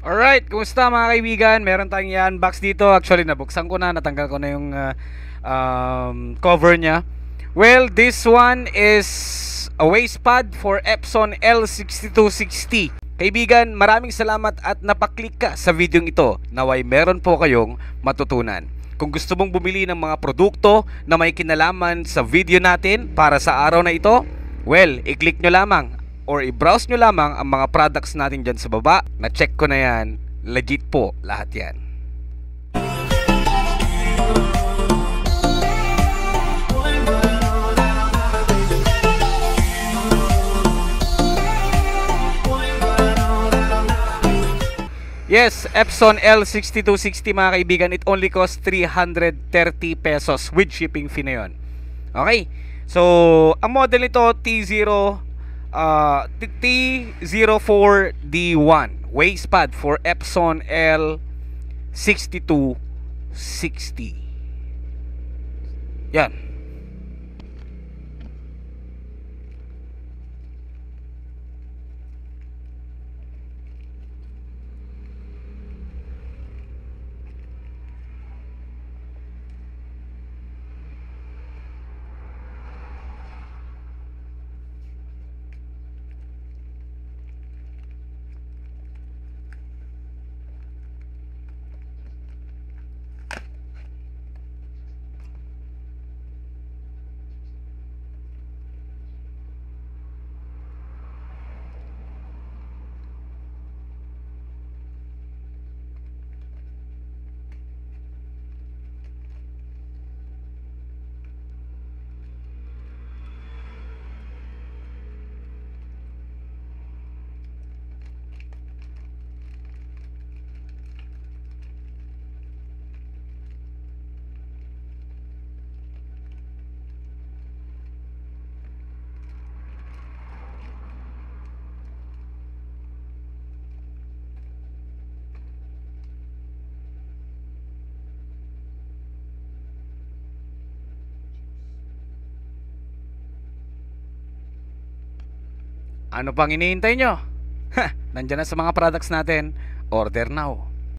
Alright, kumusta mga kaibigan? Meron tayong i-unbox dito. Actually, nabuksan ko na, natanggal ko na yung cover niya. Well, this one is a waist pad for Epson L6260. Kaibigan, maraming salamat at napaklik ka sa video ito. Naway meron po kayong matutunan. Kung gusto mong bumili ng mga produkto na may kinalaman sa video natin para sa araw na ito, well, i-click nyo lamang or i-browse nyo lamang ang mga products natin dyan sa baba. Na-check ko na yan. Legit po lahat yan. Yes, Epson L6260 mga kaibigan. It only costs 330 pesos with shipping fee na yun. Okay. So, ang model nito T04D1 waist pad for Epson L6260. Yan. Ano pang iniintay nyo? Nandyan na sa mga products natin. Order now.